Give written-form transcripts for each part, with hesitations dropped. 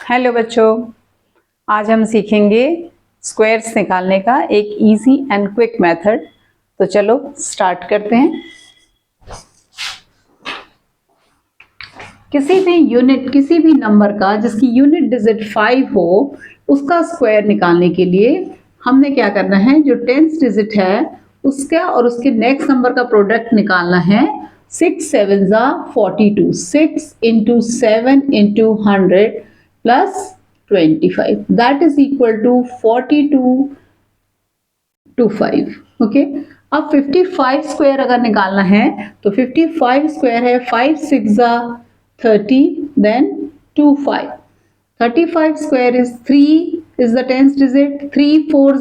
Hello बच्चों, आज हम सीखेंगे स्क्वायर्स निकालने का एक इजी एंड क्विक मेथड। तो चलो स्टार्ट करते हैं। किसी भी नंबर का जिसकी यूनिट डिजिट 5 हो उसका स्क्वायर निकालने के लिए हमने क्या करना है, जो 10th डिजिट है उसका और उसके नेक्स्ट नंबर का प्रोडक्ट निकालना है। 6 7 42, 6 into 7 into 100 plus 25, that is equal to 42 to 5। Okay, अब 55 स्क्वायर अगर निकालना है तो 55 स्क्वायर है 5 6 30, then 2 5। 35 square is 3 is the 10th digit, 3 4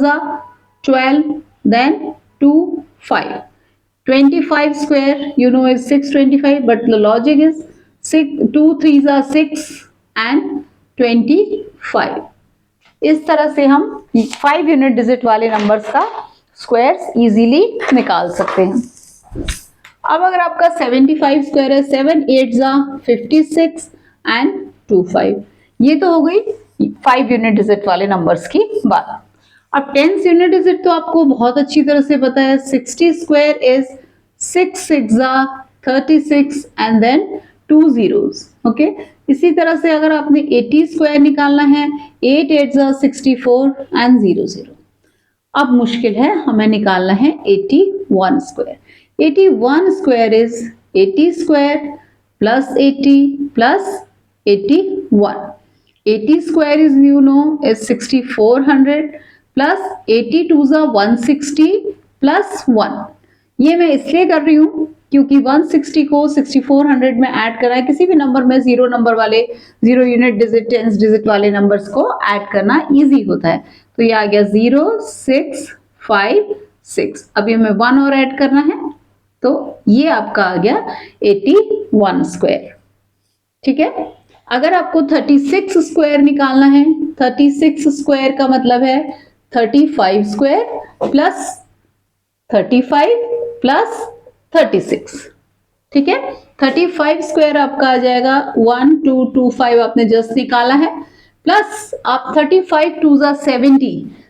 12, then 2 5। 25 square you know is 625, but the logic is 6 2 3s are 6 and 25। इस तरह से हम 5 यूनिट डिजिट वाले नंबर्स का स्क्वायर्स इजीली निकाल सकते हैं। अब अगर आपका 75 स्क्वायर है 7 8 56 एंड 2 5, ये तो हो गई 5 यूनिट डिजिट वाले नंबर्स की बात। अब 10th यूनिट डिजिट तो आपको बहुत अच्छी तरह से पता है, 60 square is 6 6 36 and then 2 zeros। Okay, इसी तरह से अगर आपने 80 स्क्वायर निकालना है 8 8 64 एंड 0 0। अब मुश्किल है, हमें निकालना है 81 square. 81 square is 80 square plus 80 plus 81। 80 square is you know is 6400 plus 82 160 plus 1। ये मैं इसलिए कर रही हूँ क्योंकि 160 को 6400 में ऐड करा है। किसी भी नंबर में जीरो नंबर वाले, zero unit digit 10th digit वाले नंबर्स को ऐड करना इजी होता है। तो ये आ गया 0 6 5 6। अभी हमें 1 और ऐड करना है, तो ये आपका आ गया 81 स्क्वायर। ठीक है, अगर आपको 36 स्क्वायर निकालना है, 36 स्क्वायर का मतलब है 35 स्क्वायर प्लस 35 प्लस 36। ठीक है, 35 स्क्वायर आपका आ जाएगा 1225, आपने जस्ट निकाला है, प्लस आप 35 2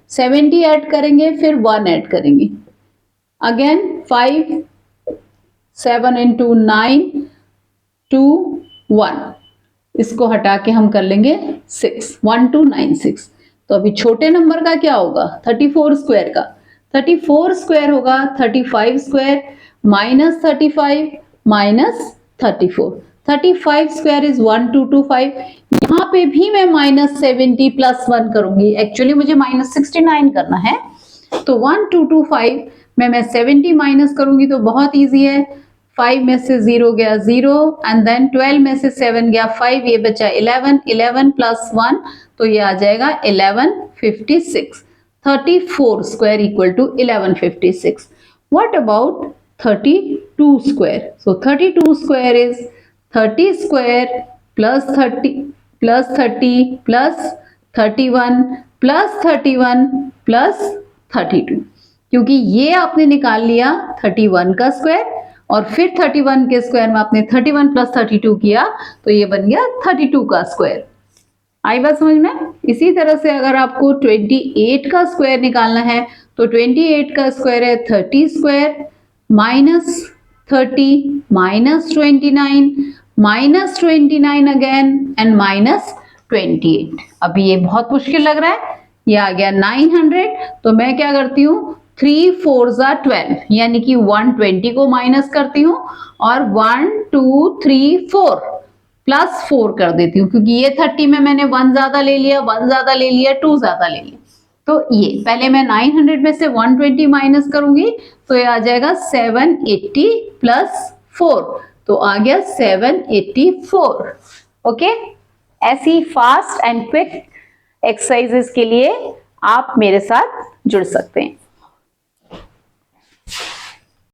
70 ऐड करेंगे, फिर 1 ऐड करेंगे, अगेन 5 7 into 9 2 1। इसको हटा के हम कर लेंगे 6 1296। तो अभी छोटे नंबर का क्या होगा, 34 स्क्वायर का। 34 स्क्वायर होगा 35 square minus 35 minus 34। 35 square is 1225। यहाँ पे भी मैं माइनस 70 प्लस 1 करूंगी, एक्चुअली मुझे माइनस 69 करना है। तो 1225 में मैं 70 माइनस करूंगी तो बहुत इजी है। 5 में से 0 गया 0 एंड देन 12 में से 7 गया 5, ये बचा 11, 11 प्लस 1 तो ये आ जाएगा 1156। 34 square equal to 1156। What about 32 square? So 32 square is 30 square plus 30 plus 30 plus 31 plus 31 plus 32। क्योंकि ये आपने निकाल लिया 31 का स्क्वायर और फिर 31 के स्क्वायर में आपने 31 प्लस 32 किया तो ये बन गया 32 का स्क्वायर। आई बात समझ में? इसी तरह से अगर आपको 28 का स्क्वायर निकालना है तो 28 का स्क्वायर है 30 square minus 30 minus 29 minus 29 again and minus 28। अभी ये बहुत मुश्किल लग रहा है, ये आ गया 900। तो मैं क्या करती हूँ, 3 4 12 यानी कि 120 को माइनस करती हूँ और 1 2 3 4 प्लस 4 कर देती हूँ, क्योंकि ये 30 में मैंने 1 ज्यादा ले लिया, 1 ज्यादा ले लिया, 2 ज्यादा ले लिया। तो ये पहले मैं 900 में से 120 माइनस करूंगी तो ये आ जाएगा 780 प्लस 4, तो आ गया 784। ओके, ऐसी फास्ट एंड क्विक एक्सरसाइजेस के लिए आप मेरे साथ जुड़ सकते हैं।